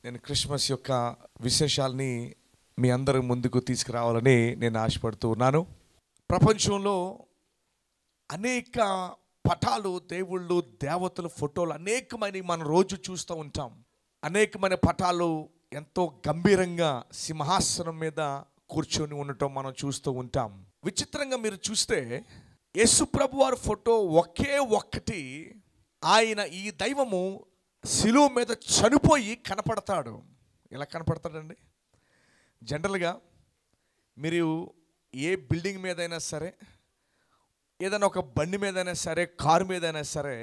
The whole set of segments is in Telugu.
నేను క్రిస్మస్ యొక్క విశేషాలని మీ అందరి ముందుకు తీసుకురావాలని నేను ఆశపడుతూ ఉన్నాను. ప్రపంచంలో అనేక పటాలు, దేవుళ్ళు, దేవతల ఫోటోలు అనేకమైన మనం రోజు చూస్తూ ఉంటాం. అనేకమైన పటాలు ఎంతో గంభీరంగా సింహాసనం మీద కూర్చొని ఉండటం మనం చూస్తూ ఉంటాం. విచిత్రంగా మీరు చూస్తే యేసుప్రభు వారి ఫోటో ఒకే ఒక్కటి, ఆయన ఈ దైవము శిలువ మీద చనిపోయి కనపడతాడు. ఎలా కనపడతాడండి? జనరల్గా మీరు ఏ బిల్డింగ్ మీదైనా సరే, ఏదైనా ఒక బండి మీదైనా సరే, కారు మీదైనా సరే,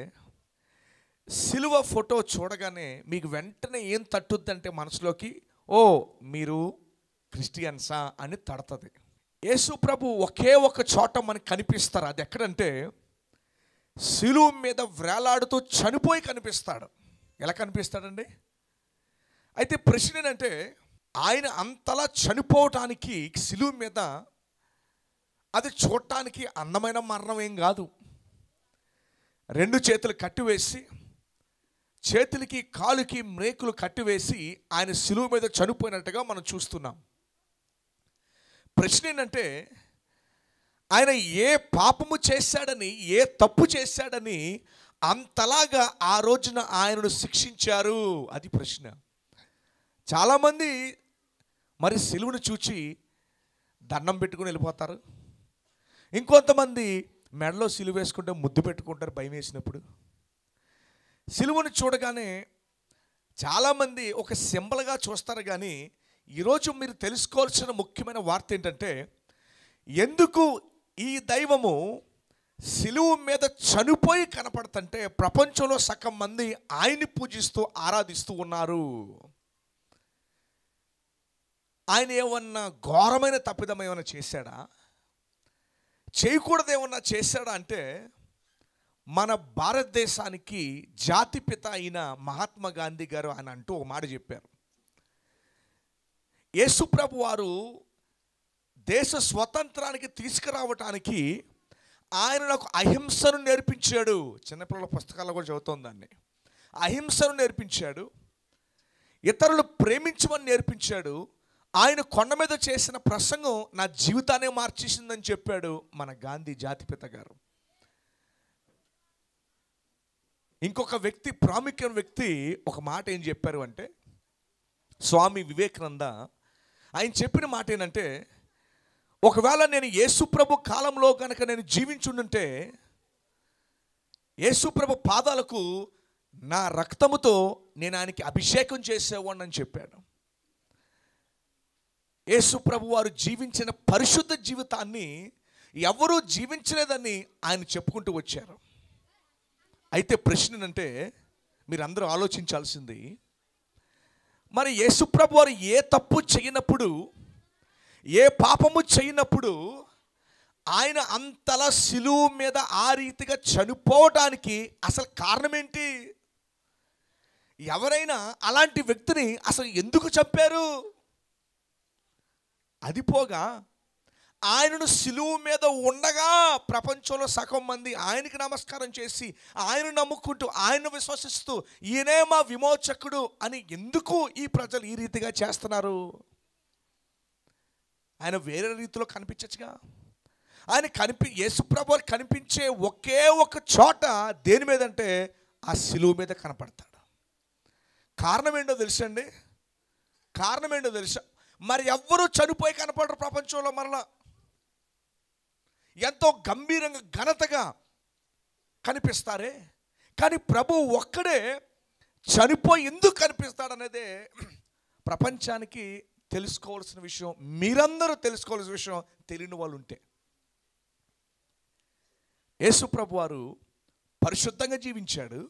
శిలువ ఫోటో చూడగానే మీకు వెంటనే ఏం తట్టుద్దంటే మనసులోకి, ఓ మీరు క్రిస్టియన్సా అని తడుతుంది. యేసు ప్రభు ఒకే ఒక చోట మనకు కనిపిస్తారు. అది ఎక్కడంటే శిలువ మీద వ్రేలాడుతూ చనిపోయి కనిపిస్తాడు. ఎలా కనిపిస్తాడండి? అయితే ప్రశ్న ఏంటంటే, ఆయన అంతలా చనిపోవటానికి శిలువ మీద అది చూడటానికి అందమైన మరణం ఏం కాదు. 2 చేతులు కట్టివేసి, చేతులకి కాలుకి మ్రేకులు కట్టివేసి ఆయన శిలువ మీద చనిపోయినట్టుగా మనం చూస్తున్నాం. ప్రశ్న ఏంటంటే, ఆయన ఏ పాపము చేశాడని, ఏ తప్పు చేశాడని అంతలాగా ఆ రోజున ఆయనను శిక్షించారు? అది ప్రశ్న. చాలామంది మరి శిలువను చూచి దండం పెట్టుకుని వెళ్ళిపోతారు. ఇంకొంతమంది మెడలో సిలువ వేసుకుంటే ముద్దు పెట్టుకుంటారు భయం వేసినప్పుడు. సిలువను చూడగానే చాలామంది ఒక సింబల్గా చూస్తారు. కానీ ఈరోజు మీరు తెలుసుకోవాల్సిన ముఖ్యమైన వార్త ఏంటంటే, ఎందుకు ఈ దైవము సిలువ మీద చనిపోయి కనపడుతుంటే ప్రపంచంలో సగం మంది ఆయన్ని పూజిస్తూ ఆరాధిస్తూ ఉన్నారు. ఆయన ఏమన్నా ఘోరమైన తప్పిదం ఏమైనా చేశాడా? చేయకూడదు ఏమన్నా చేశాడా అంటే, మన భారతదేశానికి జాతిపిత అయిన మహాత్మా గాంధీ గారు ఆయన అంటూ ఒక మాట చెప్పారు. యేసుప్రభు వారు దేశ స్వతంత్రానికి తీసుకురావటానికి ఆయన నాకు అహింసను నేర్పించాడు. చిన్నపిల్లల పుస్తకాల్లో కూడా చదువుతోంది దాన్ని. అహింసను నేర్పించాడు, ఇతరులు ప్రేమించమని నేర్పించాడు. ఆయన కొండ మీద చేసిన ప్రసంగం నా జీవితాన్ని మార్చేసిందని చెప్పాడు మన గాంధీ జాతిపిత గారు. ఇంకొక వ్యక్తి, ప్రాముఖ్యమైన వ్యక్తి ఒక మాట ఏం చెప్పారు అంటే, స్వామి వివేకానంద. ఆయన చెప్పిన మాట ఏంటంటే, ఒకవేళ నేను యేసుప్రభు కాలంలో కనుక నేను జీవించుంటే యేసుప్రభు పాదాలకు నా రక్తముతో నేను ఆయనకి అభిషేకం చేసేవాడిని అని చెప్పాడు. యేసుప్రభు వారు జీవించిన పరిశుద్ధ జీవితాన్ని ఎవరూ జీవించలేదని ఆయన చెప్పుకుంటూ వచ్చారు. అయితే ప్రశ్న ఏంటంటే, మీరందరూ ఆలోచించాల్సింది, మరి యేసుప్రభు వారు ఏ తప్పు చేయనప్పుడు, ఏ పాపము చేయనప్పుడు ఆయన అంతలా శిలువ మీద ఆ రీతిగా చనిపోవడానికి అసలు కారణం ఏంటి? ఎవరైనా అలాంటి వ్యక్తిని అసలు ఎందుకు చంపారు? అది పోగా ఆయనను శిలువ మీద ఉండగా ప్రపంచంలో సగం మంది ఆయనకి నమస్కారం చేసి, ఆయన నమ్ముకుంటూ, ఆయన విశ్వసిస్తూ, ఈయనే మా విమోచకుడు అని ఎందుకు ఈ ప్రజలు ఈ రీతిగా చేస్తున్నారు? ఆయన వేరే రీతిలో కనిపించచ్చుగా. ఆయన యేసుప్రభు కనిపించే ఒకే ఒక చోట దేని మీద అంటే ఆ శిలువ మీద కనపడతాడు. కారణం ఏంటో తెలుసండి? కారణం ఏంటో తెలుసా? మరి ఎవ్వరూ చనిపోయి కనపడరు ప్రపంచంలో. మరలా ఎంతో గంభీరంగా ఘనతగా కనిపిస్తారే, కానీ ప్రభు ఒక్కడే చనిపోయి ఎందుకు కనిపిస్తాడనేదే ప్రపంచానికి తెలుసుకోవాల్సిన విషయం. మీరందరూ తెలుసుకోవాల్సిన విషయం. తెలియని వాళ్ళు ఉంటే, యేసుప్రభు వారు పరిశుద్ధంగా జీవించాడు.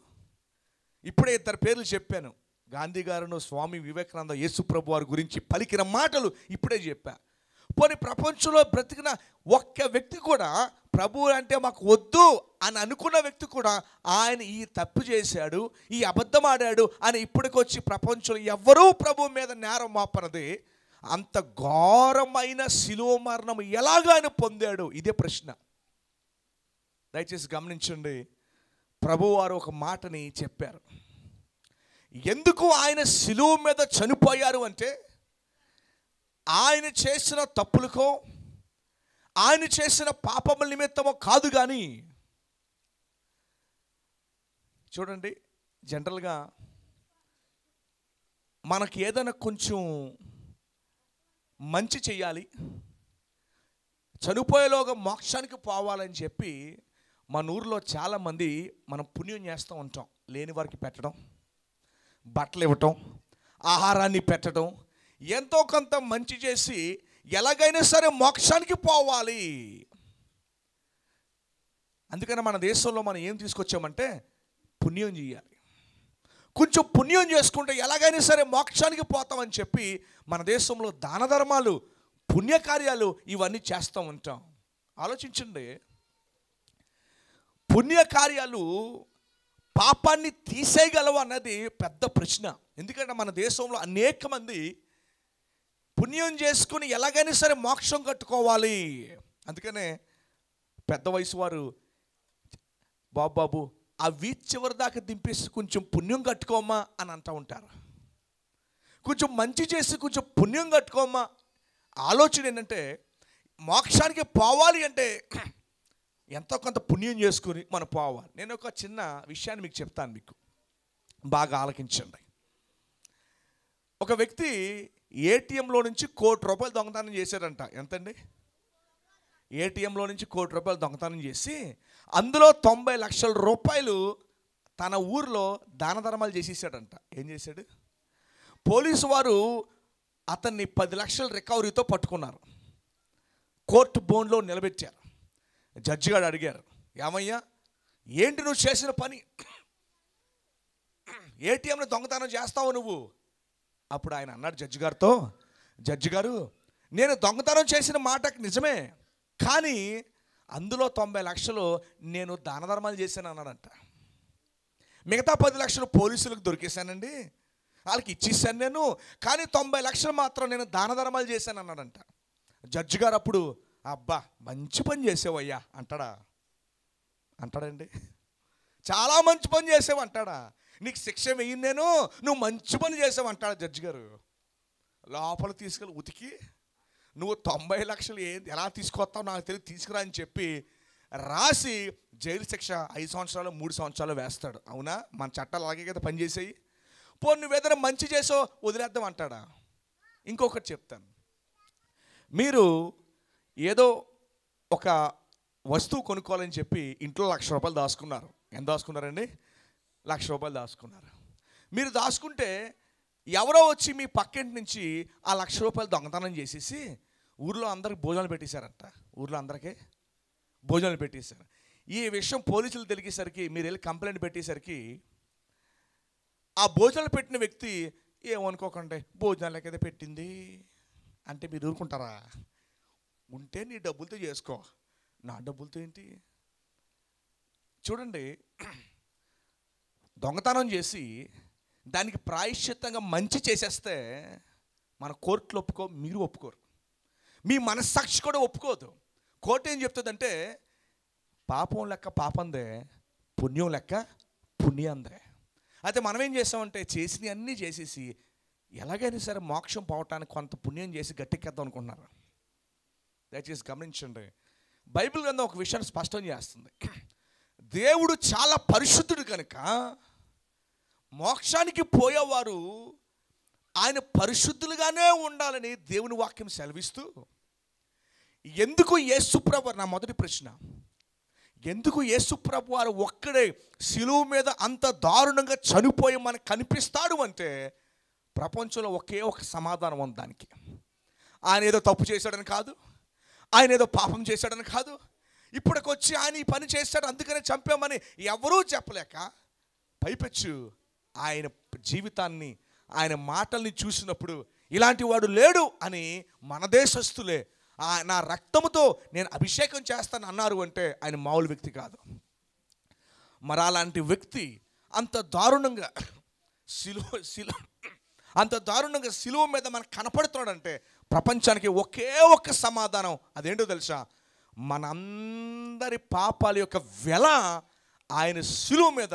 ఇప్పుడే 2 పేర్లు చెప్పాను. గాంధీ గారును స్వామి వివేకానంద యేసుప్రభు వారి గురించి పలికిన మాటలు ఇప్పుడే చెప్పా. పోనీ ప్రపంచంలో బ్రతికిన ఒక్క వ్యక్తి కూడా ప్రభు అంటే మాకు వద్దు అని అనుకున్న వ్యక్తి కూడా ఆయన ఈ తప్పు చేశాడు, ఈ అబద్ధం ఆడాడు అని ఇప్పటికొచ్చి ప్రపంచంలో ఎవ్వరూ ప్రభు మీద నేరం మోపనది. అంత ఘోరమైన శిలువ మరణం ఎలాగ ఆయన పొందాడు? ఇదే ప్రశ్న. దయచేసి గమనించండి. ప్రభువారు ఒక మాటని చెప్పారు. ఎందుకు ఆయన శిలువ మీద చనిపోయారు అంటే ఆయన చేసిన తప్పులకో ఆయన చేసిన పాపముల నిమిత్తమో కాదు. కానీ చూడండి, జనరల్గా మనకి ఏదైనా కొంచెం మంచి చెయ్యాలి, చనిపోయేలోగా మోక్షానికి పోవాలని చెప్పి మన ఊరిలో చాలామంది మనం పుణ్యం చేస్తూ ఉంటాం. లేని వారికి పెట్టడం, బట్టలు ఇవ్వటం, ఆహారాన్ని పెట్టడం, ఎంతో కొంత మంచి చేసి ఎలాగైనా సరే మోక్షానికి పోవాలి. అందుకని మన దేశంలో మనం ఏం తీసుకొచ్చామంటే పుణ్యం చేయాలి, కొంచెం పుణ్యం చేసుకుంటే ఎలాగైనా సరే మోక్షానికి పోతామని చెప్పి మన దేశంలో దాన ధర్మాలు, పుణ్యకార్యాలు ఇవన్నీ చేస్తూ ఉంటాం. ఆలోచించండి, పుణ్యకార్యాలు పాపాన్ని తీసేయగలవు అన్నది పెద్ద ప్రశ్న. ఎందుకంటే మన దేశంలో అనేక మంది పుణ్యం చేసుకుని ఎలాగైనా సరే మోక్షం కట్టుకోవాలి. అందుకనే పెద్ద వయసు వారు బాబు ఆ వీధి చివరి దాకా దింపేసి కొంచెం పుణ్యం కట్టుకోమ్మా అని అంటూ ఉంటారు. కొంచెం మంచి చేసి కొంచెం పుణ్యం కట్టుకోమ్మా. ఆలోచన ఏంటంటే మోక్షానికి పోవాలి అంటే ఎంతో కొంత పుణ్యం చేసుకుని మనం పోవాలి. నేను ఒక చిన్న విషయాన్ని మీకు చెప్తాను, మీకు బాగా ఆలకించండి. ఒక వ్యక్తి ఏటీఎంలో నుంచి ₹1,00,00,000 దొంగతనం చేశాడంట. ఎంతండి? ఏటీఎంలో నుంచి ₹1,00,00,000 దొంగతనం చేసి అందులో ₹90,00,000 తన ఊరిలో దాన ధర్మాలు చేసేసాడంట. ఏం చేశాడు? పోలీసు వారు అతన్ని 10 లక్షల రికవరీతో పట్టుకున్నారు. కోర్టు బోన్లో నిలబెట్టారు. జడ్జి గారు అడిగారు, ఏమయ్యా ఏంటి నువ్వు చేసిన పని? ఏటీఎంలో దొంగతనం చేస్తావు నువ్వు? అప్పుడు ఆయన అన్నాడు జడ్జి గారితో, జడ్జి గారు నేను దొంగతనం చేసిన మాటకి నిజమే, కానీ అందులో 90 లక్షలు నేను దాన ధర్మాలు చేశాను అన్నాడంట. మిగతా 10 లక్షలు పోలీసులకు దొరికేశానండి, వాళ్ళకి ఇచ్చేసాను నేను, కానీ 90 లక్షలు మాత్రం నేను దాన ధర్మాలు చేశాను అన్నాడంట. జడ్జి గారు అప్పుడు అబ్బా మంచి పని చేసావయ్యా అంటాడా? అంటాడండి? చాలా మంచి పని చేసావు అంటాడా? నీకు శిక్ష వేయి, నేను నువ్వు మంచి పని చేసావు అంటాడు జడ్జి గారు. లోపల తీసుకెళ్ళి ఉతికి నువ్వు 90 లక్షలు ఎలా తీసుకొస్తావు నాకు తెలియదు, తీసుకురా అని చెప్పి రాసి జైలు శిక్ష 5 సంవత్సరాలు 3 సంవత్సరాలు వేస్తాడు. అవునా? మన చట్టాలు అలాగే కదా పనిచేసాయి. పో నువ్వు ఏదైనా మంచి చేసావు వదిలేద్దాం అంటాడా? ఇంకొకటి చెప్తాను, మీరు ఏదో ఒక వస్తువు కొనుక్కోవాలని చెప్పి ఇంట్లో ₹1,00,000 దాచుకున్నారు. ఎంత దాచుకున్నారండి? ₹1,00,000 దాచుకున్నారు. మీరు దాచుకుంటే ఎవరో వచ్చి మీ పక్కింటి నుంచి ఆ ₹1,00,000 దొంగతనం చేసేసి ఊర్లో అందరికి భోజనాలు పెట్టేశారంట. ఊర్లో అందరికీ భోజనాలు పెట్టేశారు. ఈ విషయం పోలీసులు తెలిగేసరికి, మీరు వెళ్ళి కంప్లైంట్ పెట్టేసరికి ఆ భోజనాలు పెట్టిన వ్యక్తి ఏమనుకోకండి భోజనాలు కదా పెట్టింది అంటే మీరు ఊరుకుంటారా? ఉంటే నీ డబ్బులతో చేసుకో, నా డబ్బులతో ఏంటి? చూడండి, దొంగతనం చేసి దానికి ప్రాయశ్చిత్తంగా మంచి చేసేస్తే మన కోర్టులో మీరు ఒప్పుకోరు, మీ మనస్సాక్షి కూడా ఒప్పుకోదు. కోర్టు ఏం చెప్తుందంటే పాపం లెక్క పాపందే, పుణ్యం లెక్క పుణ్యందే. అయితే మనం ఏం చేస్తామంటే చేసినవి అన్నీ చేసేసి ఎలాగైనా సరే మోక్షం పోవటానికి కొంత పుణ్యం చేసి గట్టెక్కేద్దాం అనుకుంటున్నారు. దయచేసి గమనించండి, బైబిల్ గ్రంథం ఒక విషయాన్ని స్పష్టం చేస్తుంది. దేవుడు చాలా పరిశుద్ధుడు కనుక మోక్షానికి పోయేవారు ఆయన పరిశుద్ధులుగానే ఉండాలని దేవుని వాక్యం సెలవిస్తూ, ఎందుకు యేసుప్రభు, నా మొదటి ప్రశ్న, ఎందుకు యేసుప్రభు వారు ఒక్కడే శిలువ మీద అంత దారుణంగా చనిపోయి మనకు కనిపిస్తాడు అంటే ప్రపంచంలో ఒకే ఒక సమాధానం ఉంది దానికి. ఆయన ఏదో తప్పు చేశాడని కాదు, ఆయన ఏదో పాపం చేశాడని కాదు, ఇప్పటికొచ్చి ఆయన ఈ పని చేశాడు అందుకనే చంపామని ఎవరూ చెప్పలేక, పైపెచ్చు ఆయన జీవితాన్ని, ఆయన మాటల్ని చూసినప్పుడు ఇలాంటి వాడు లేడు అని మన దేశస్తులే నా రక్తముతో నేను అభిషేకం చేస్తాను అన్నారు అంటే ఆయన మామూలు వ్యక్తి కాదు. మరి అలాంటి వ్యక్తి అంత దారుణంగా శిలువ మీద మనకు కనపడుతున్నాడంటే ప్రపంచానికి ఒకే ఒక్క సమాధానం, అదేంటో తెలుసా? మనందరి పాపాల యొక్క వెల ఆయన శిలువ మీద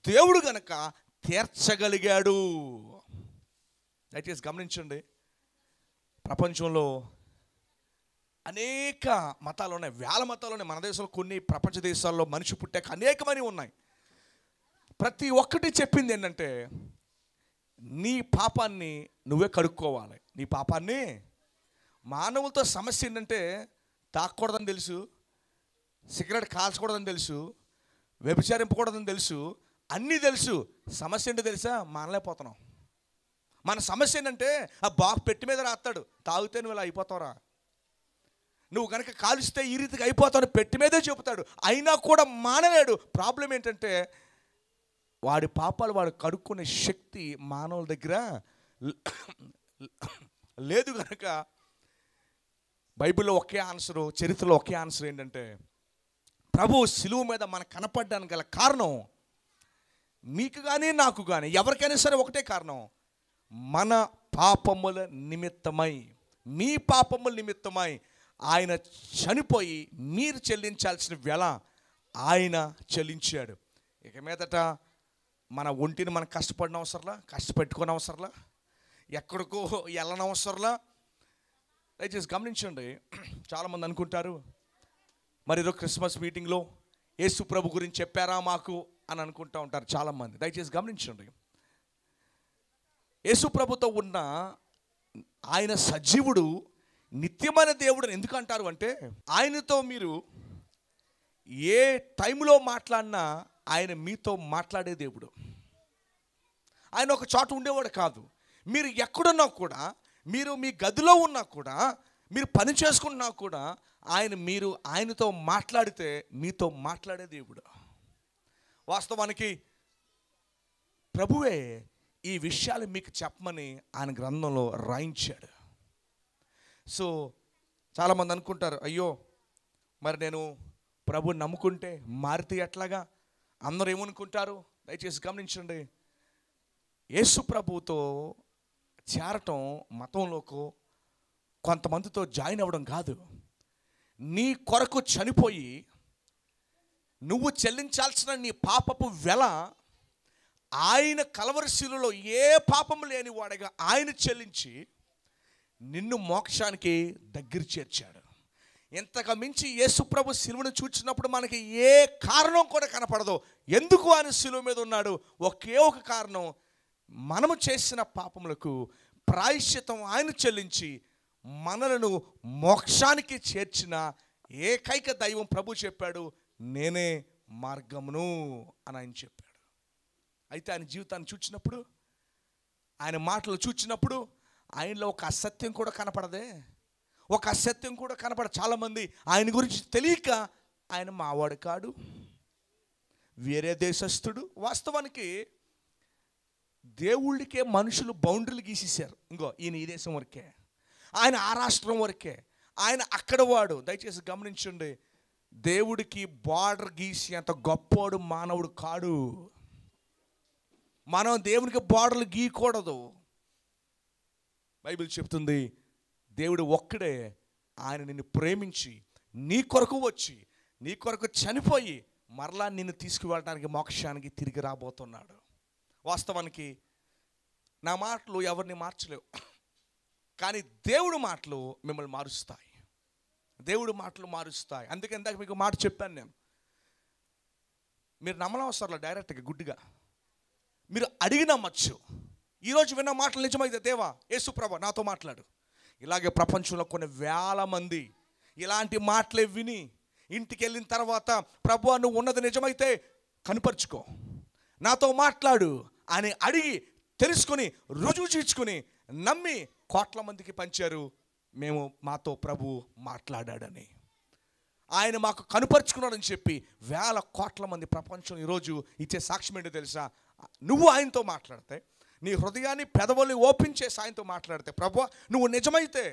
దేవుడు గనక తీర్చగలిగాడు. దయచేసి గమనించండి, ప్రపంచంలో అనేక మతాలు ఉన్నాయి, వేల మతాలు ఉన్నాయి. మన దేశంలో కొన్ని, ప్రపంచ దేశాల్లో మనిషి పుట్టాక అనేకమని ఉన్నాయి. ప్రతి ఒక్కటి చెప్పింది ఏంటంటే, నీ పాపాన్ని నువ్వే కడుక్కోవాలి. నీ పాపాన్ని, మానవులతో సమస్య ఏంటంటే తాగకూడదని తెలుసు, సిగరెట్ కాల్చకూడదని తెలుసు, వ్యభిచారింపకూడదని తెలుసు, అన్నీ తెలుసు. సమస్య ఏంటో తెలుసా? మానలేకపోతున్నాం. మన సమస్య ఏంటంటే ఆ బాగు పెట్టి మీద రాస్తాడు, తాగితే నువ్వు ఇలా అయిపోతావురా, నువ్వు కనుక కాలుస్తే ఈ రీతికి అయిపోతావు పెట్టి మీదే చెబుతాడు, అయినా కూడా మానలేడు. ప్రాబ్లం ఏంటంటే వాడి పాపాలు వాడు కడుక్కునే శక్తి మానవుల దగ్గర లేదు. కనుక బైబిల్లో ఒకే ఆన్సరు, చరిత్రలో ఒకే ఆన్సర్ ఏంటంటే, ప్రభు శిలువ మీద మనకు కనపడడానికి గల కారణం, మీకు కానీ నాకు కానీ ఎవరికైనా సరే ఒకటే కారణం, మన పాపముల నిమిత్తమై, మీ పాపముల నిమిత్తమై ఆయన చనిపోయి మీరు చెల్లించాల్సిన వెల ఆయన చెల్లించాడు. ఇక మీదట మన ఒంటిని మనం కష్టపడిన అవసరంలా, కష్టపెట్టుకునే అవసరంలా, ఎక్కడికో వెళ్ళని అవసరంలా. దయచేసి గమనించండి, చాలామంది అనుకుంటారు మరి ఈరోజు క్రిస్మస్ మీటింగ్లో యేసు ప్రభు గురించి చెప్పారా మాకు అని అనుకుంటూ ఉంటారు చాలామంది. దయచేసి గమనించండి, యేసు ప్రభుతో ఉన్న ఆయన సజీవుడు, నిత్యమైన దేవుడు ఎందుకు అంటారు అంటే, ఆయనతో మీరు ఏ టైంలో మాట్లాడినా ఆయన మీతో మాట్లాడే దేవుడు. ఆయన ఒక చోట ఉండేవాడు కాదు. మీరు ఎక్కడున్నా కూడా, మీరు మీ గదిలో ఉన్నా కూడా, మీరు పని చేసుకున్నా కూడా ఆయనతో మాట్లాడితే మీతో మాట్లాడే దేవుడు. వాస్తవానికి ప్రభువే ఈ విషయాలు మీకు చెప్పమని ఆయన గ్రంథంలో రాయించాడు. సో చాలామంది అనుకుంటారు, అయ్యో మరి నేను ప్రభుని నమ్ముకుంటే మారితే ఎట్లాగా, అందరూ ఏమనుకుంటారు? దయచేసి గమనించండి, యేసు ప్రభుతో చేరటం మతంలోకి కొంతమందితో జాయిన్ అవ్వడం కాదు. నీ కొరకు చనిపోయి నువ్వు చెల్లించాల్సిన నీ పాపపు వెల ఆయన కలవరి శిలువలో ఏ పాపము లేని వాడిగా ఆయన చెల్లించి నిన్ను మోక్షానికి దగ్గర చేర్చాడు. ఇంతకు మించి యేసు ప్రభు శిలువను చూచినప్పుడు మనకి ఏ కారణం కూడా కనపడదు. ఎందుకు ఆయన శిలువ మీద ఉన్నాడు? ఒకే ఒక కారణం, మనము చేసిన పాపములకు ప్రాయశ్చితం ఆయన చెల్లించి మనలను మోక్షానికి చేర్చిన ఏకైక దైవం ప్రభు చెప్పాడు, నేనే మార్గమును అని ఆయన చెప్పాడు. అయితే ఆయన జీవితాన్ని చూచినప్పుడు, ఆయన మాటలు చూచినప్పుడు ఆయనలో ఒక అసత్యం కూడా కనపడదే, ఒక అసత్యం కూడా కనపడదు. చాలామంది ఆయన గురించి తెలియక ఆయన మావాడు కాడు, వేరే దేశస్థుడు. వాస్తవానికి దేవుళ్ళకే మనుషులు బౌండరీలు గీసేశారు. ఇంకో ఈయన ఈ దేశం వరకే, ఆయన ఆ రాష్ట్రం వరకే, ఆయన అక్కడ వాడు. దయచేసి గమనించండి, దేవుడికి బార్డర్ గీసి అంత గొప్పోడు మానవుడు కాడు. మనం దేవునికి బార్డర్లు గీయకూడదు. బైబిల్ చెప్తుంది, దేవుడు ఒక్కడే ఆయన నిన్ను ప్రేమించి నీ కొరకు వచ్చి నీ కొరకు చనిపోయి మరలా నిన్ను తీసుకువెళ్ళడానికి మోక్షానికి తిరిగి రాబోతున్నాడు. వాస్తవానికి నా మాటలు ఎవరిని మార్చలేవు, కానీ దేవుడు మాటలు మిమ్మల్ని మారుస్తాయి. దేవుడు మాటలు మారుస్తాయి. అందుకే ఇందాక మీకు మాట చెప్పాను నేను, మీరు నమ్మనవసరంలో డైరెక్ట్గా గుడ్డిగా మీరు అడిగి నమ్మచ్చు. ఈరోజు విన్న మాటలు నిజమైతే, దేవా యేసు ప్రభు నాతో మాట్లాడు. ఇలాగే ప్రపంచంలో కొన్ని వేల మంది ఇలాంటి మాటలే విని ఇంటికి వెళ్ళిన తర్వాత, ప్రభు నువ్వు ఉన్నది నిజమైతే కనుపరుచుకో, నాతో మాట్లాడు అని అడిగి తెలుసుకొని రుజువు చేర్చుకొని నమ్మి కోట్ల మందికి పంచారు, మేము మాతో ప్రభు మాట్లాడాడని, ఆయన మాకు కనుపరుచుకున్నాడని చెప్పి వేల కోట్ల మంది ప్రపంచం ఈరోజు ఇచ్చే సాక్ష్యం ఏంటో తెలుసా? నువ్వు ఆయనతో మాట్లాడితే, నీ హృదయాన్ని పెదవుల్ని ఓపెన్ చేసి ఆయనతో మాట్లాడితే, ప్రభు నువ్వు నిజమైతే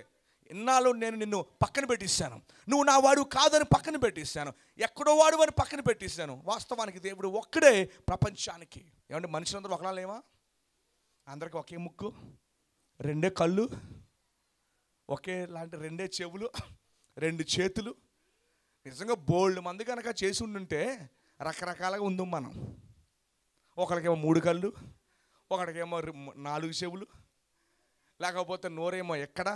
ఇన్నాళ్ళు నేను నిన్ను పక్కన పెట్టిస్తాను, నువ్వు నా వాడు కాదని పక్కన పెట్టిస్తాను, ఎక్కడో వాడు అని పక్కన పెట్టిస్తాను. వాస్తవానికి దేవుడు ఒక్కడే ప్రపంచానికి. ఏమంటే మనుషులందరూ ఒకలా లేవా? అందరికీ ఒకే ముక్కు, రెండే కళ్ళు, ఒకే లాంటి రెండే చెవులు, రెండు చేతులు. నిజంగా బోల్డ్ మంది కనుక చేసి ఉండుంటే రకరకాలుగా ఉందాం మనం. ఒకరికేమో 3 కళ్ళు, ఒకడికేమో 4 చెవులు, లేకపోతే నోరేమో ఎక్కడ,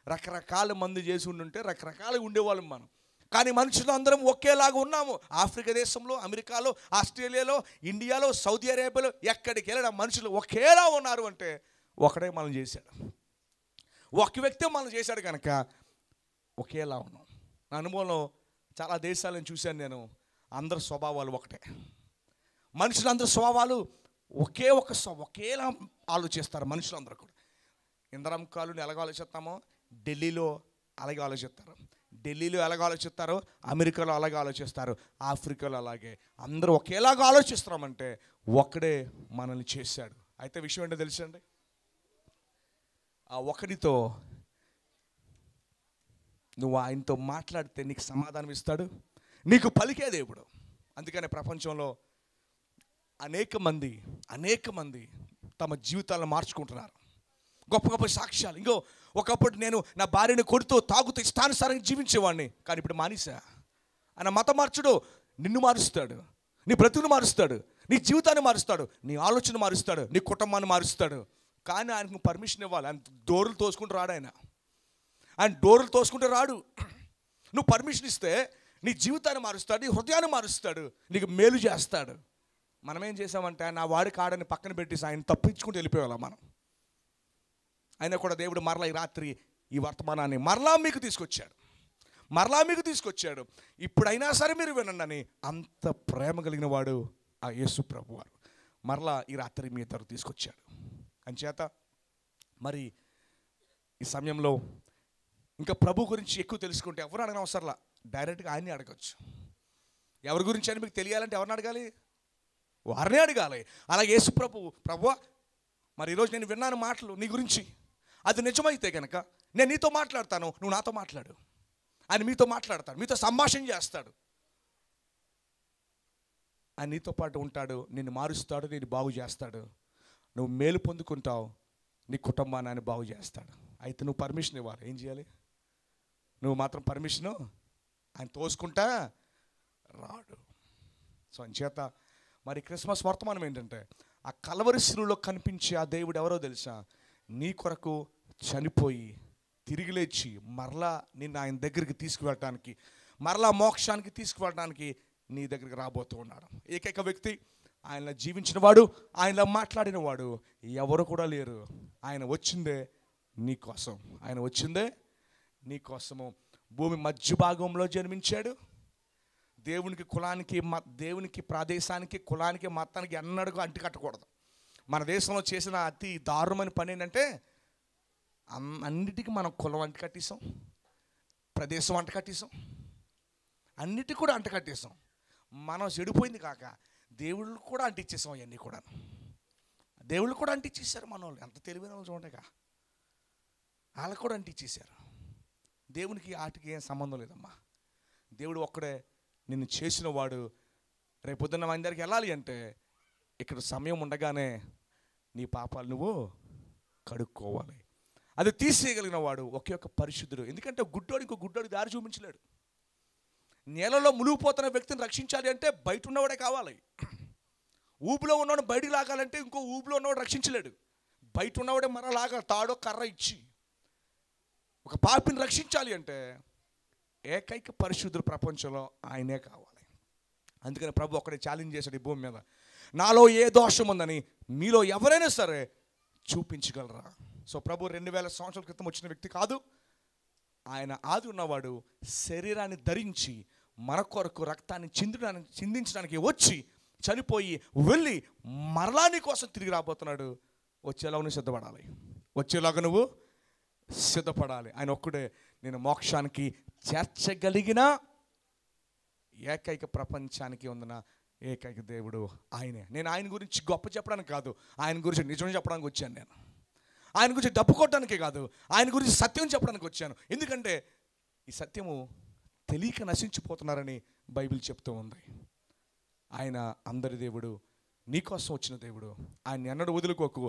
రకరకాల మందు చేసి ఉండుంటే రకరకాలుగా ఉండేవాళ్ళం మనం. కానీ మనుషులు అందరం ఒకేలాగా ఉన్నాము. ఆఫ్రికా దేశంలో, అమెరికాలో, ఆస్ట్రేలియాలో, ఇండియాలో, సౌదీ అరేబియాలో ఎక్కడికి వెళ్ళిన మనుషులు ఒకేలా ఉన్నారు అంటే ఒకడే మనం చేశాడు. ఒక వ్యక్తి మనం చేశాడు కనుక ఒకేలా ఉన్నాం. నా అనుభవంలో చాలా దేశాలను చూశాను నేను. అందరి స్వభావాలు ఒకటే. మనుషులందరి స్వభావాలు ఒకేలా ఆలోచిస్తారు. మనుషులందరూ కూడా ఇంద్రం కాలుని ఎలాగ ఆలోచిస్తామో ఢిల్లీలో అలాగే ఆలోచిస్తారు. ఢిల్లీలో ఎలాగ ఆలోచిస్తారో అమెరికాలో అలాగే ఆలోచిస్తారు. ఆఫ్రికాలో అలాగే. అందరూ ఒకేలాగా ఆలోచిస్తామంటే ఒక్కడే మనల్ని చేశాడు. అయితే విషయం ఏంటో తెలుసండి, ఆ ఒకడితో నువ్వు ఆయనతో మాట్లాడితే నీకు సమాధానం ఇస్తాడు, నీకు పలికే దేవుడు. అందుకనే ప్రపంచంలో అనేక మంది తమ జీవితాలను మార్చుకుంటున్నారు. గొప్ప గొప్ప సాక్ష్యాలు. ఇంకో ఒకప్పుడు నేను నా భార్యను కొడుతూ తాగుతూ ఇష్టానుసారంగా జీవించేవాడిని, కానీ ఇప్పుడు మానేసా. ఆయన మత మార్చుడు నిన్ను మారుస్తాడు, నీ బ్రతుకును మారుస్తాడు, నీ జీవితాన్ని మారుస్తాడు, నీ ఆలోచన మారుస్తాడు, నీ కుటుంబాన్ని మారుస్తాడు. కానీ ఆయనకు పర్మిషన్ ఇవ్వాలి. ఆయన డోర్లు తోసుకుంటూ రాడు. ఆయన డోర్లు తోసుకుంటూ రాడు. నువ్వు పర్మిషన్ ఇస్తే నీ జీవితాన్ని మారుస్తాడు, నీ హృదయాన్ని మారుస్తాడు, నీకు మేలు చేస్తాడు. మనం ఏం చేసామంటే నా వాడి కాడని పక్కన పెట్టేసి ఆయన తప్పించుకుంటూ వెళ్ళిపోయేవాళ్ళం మనం. అయినా కూడా దేవుడు మరలా ఈ రాత్రి ఈ వర్తమానాన్ని మరలా మీకు తీసుకొచ్చాడు. ఇప్పుడైనా సరే మీరు వినండి. అంత ప్రేమ కలిగిన వాడు ఆ యేసు ప్రభు వారు మరలా ఈ రాత్రి మీ ఇద్దరు తీసుకొచ్చాడు. అంచేత మరి ఈ సమయంలో ఇంకా ప్రభు గురించి ఎక్కువ తెలుసుకుంటే ఎవరు అడగని అవసరంలా, డైరెక్ట్గా ఆయన్ని అడగచ్చు. ఎవరి గురించి అని మీకు తెలియాలంటే ఎవరిని అడగాలి? వారినే అడగాలి. అలాగే యేసు ప్రభువా మరి ఈరోజు నేను విన్నాను మాటలు నీ గురించి, అది నిజమైతే కనుక నేను నీతో మాట్లాడతాను, నువ్వు నాతో మాట్లాడు. ఆయన మీతో మాట్లాడతాడు, మీతో సంభాషణ చేస్తాడు. ఆయన నీతో పాటు ఉంటాడు, నిన్ను మారుస్తాడు, నేను బాగు చేస్తాడు. నువ్వు మేలు పొందుకుంటావు, నీ కుటుంబాన్ని ఆయన బాగు చేస్తాడు. అయితే నువ్వు పర్మిషన్ ఇవ్వాలి. ఏం చేయాలి? నువ్వు మాత్రం పర్మిషను ఆయన తోసుకుంటా రాడు. సో అంచేత మరి క్రిస్మస్ వర్తమానం ఏంటంటే ఆ కల్వరి శిలువలో కనిపించే ఆ దేవుడు ఎవరో తెలుసా? నీ కొరకు చనిపోయి తిరిగి లేచి మరలా నిన్ను ఆయన దగ్గరికి తీసుకువెళ్ళటానికి, మరలా మోక్షానికి తీసుకువెళ్ళడానికి నీ దగ్గరికి రాబోతూ ఉన్నాడు. ఏకైక వ్యక్తి, ఆయనలో జీవించిన వాడు, ఆయనలో మాట్లాడిన వాడు ఎవరు కూడా లేరు. ఆయన వచ్చిందే నీ కోసం. ఆయన వచ్చిందే నీ కోసము. భూమి మధ్య భాగంలో జన్మించాడు. దేవునికి ప్రాదేశానికి, కులానికి, మతానికి ఎన్నడూ అంటికట్టకూడదు. మన దేశంలో చేసిన అతి దారుణమైన పని ఏంటంటే అన్నిటికీ మనం కులం అంటకట్టేసాం, ప్రదేశం అంటకట్టేసాం, అన్నిటికీ కూడా అంటకట్టేసాం. మనం చెడిపోయింది కాక దేవుళ్ళు కూడా అంటించేసాం. అవన్నీ కూడా దేవుళ్ళు కూడా అంటించేశారు. మన వాళ్ళు ఎంత తెలివైన వాళ్ళు చూడగా వాళ్ళకు కూడా అంటించేశారు. దేవునికి వాటికి ఏం సంబంధం లేదమ్మా. దేవుడు ఒక్కడే నిన్ను చేసిన వాడు. రేపొద్దున్న మన దగ్గరికి వెళ్ళాలి అంటే ఇక్కడ సమయం ఉండగానే నీ పాపాలు నువ్వు కడుక్కోవాలి. అది తీసేయగలిగిన వాడు ఒకే ఒక పరిశుద్ధుడు. ఎందుకంటే ఇంకో గుడ్డోడికి దారి చూపించలేడు. నేలలో మునిగిపోతున్న వ్యక్తిని రక్షించాలి అంటే బయట ఉన్నవాడే కావాలి. ఊపిలో ఉన్నవాడు బయటికి లాగాలంటే ఇంకో ఊపిలో ఉన్నవాడు రక్షించలేడు. బయట ఉన్నవాడే మరలాగా తాడో కర్ర ఇచ్చి ఒక పాపిని రక్షించాలి అంటే ఏకైక పరిశుద్ధుడు ప్రపంచంలో ఆయనే కావాలి. అందుకని ప్రభు ఒక్కడే ఛాలెంజ్ చేశాడు ఈ భూమి మీద, నాలో ఏ దోషం ఉందని మీలో ఎవరైనా సరే చూపించగలరా? సో ప్రభు 2000 సంవత్సరాల క్రితం వచ్చిన వ్యక్తి కాదు. ఆయన ఆది ఉన్నవాడు శరీరాన్ని ధరించి మన కొరకు రక్తాన్ని చిందించడానికి వచ్చి చనిపోయి వెళ్ళి మరలా నీ కోసం తిరిగి రాబోతున్నాడు. వచ్చేలాగా నువ్వు సిద్ధపడాలి. ఆయన ఒక్కడే నేను మోక్షానికి చేర్చగలిగిన ఏకైక, ప్రపంచానికి ఉన్న ఏకైక దేవుడు ఆయనే. నేను ఆయన గురించి గొప్ప చెప్పడానికి కాదు, ఆయన గురించి నిజం చెప్పడానికి వచ్చాను. నేను ఆయన గురించి డబ్బు కొట్టడానికే కాదు, ఆయన గురించి సత్యం చెప్పడానికి వచ్చాను. ఎందుకంటే ఈ సత్యము తెలియక నశించిపోతున్నారని బైబిల్ చెప్తూ ఉంది. ఆయన అందరి దేవుడు, నీకోసం వచ్చిన దేవుడు. ఆయన ఎన్నడూ వదులుకోకు.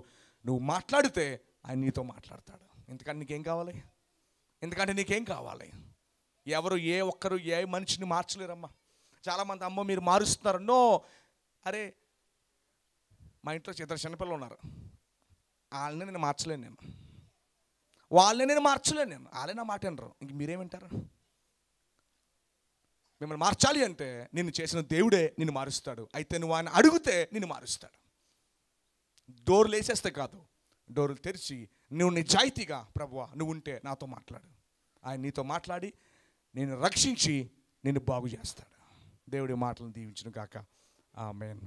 నువ్వు మాట్లాడితే ఆయన నీతో మాట్లాడతాడు. ఎందుకంటే నీకేం కావాలి? ఎవరు ఏ ఒక్కరు ఏ మనిషిని మార్చలేరమ్మా. చాలామంది అమ్మ మీరు మారుస్తున్నారు. నో, అరే మా ఇంట్లో ఇద్దరు చిన్నపిల్లలు ఉన్నారు. వాళ్ళని నేను మార్చలేను, వాళ్ళని నేను మార్చలేను. వాళ్ళే నా మాట వినరు. ఇంక మీరేం వింటారు? మిమ్మల్ని మార్చాలి అంటే నిన్ను చేసిన దేవుడే నిన్ను మారుస్తాడు. అయితే నువ్వు ఆయన అడిగితే నిన్ను మారుస్తాడు. డోర్లు వేసేస్తే కాదు, డోర్లు తెరిచి నువ్వు నిజాయితీగా ప్రభువా నువ్వు ఉంటే నాతో మాట్లాడు. ఆయన నీతో మాట్లాడి నేను రక్షించి నిన్ను బాగు చేస్తాడు. దేవుడి మాటలను దీవించును గాక. ఆమేన్.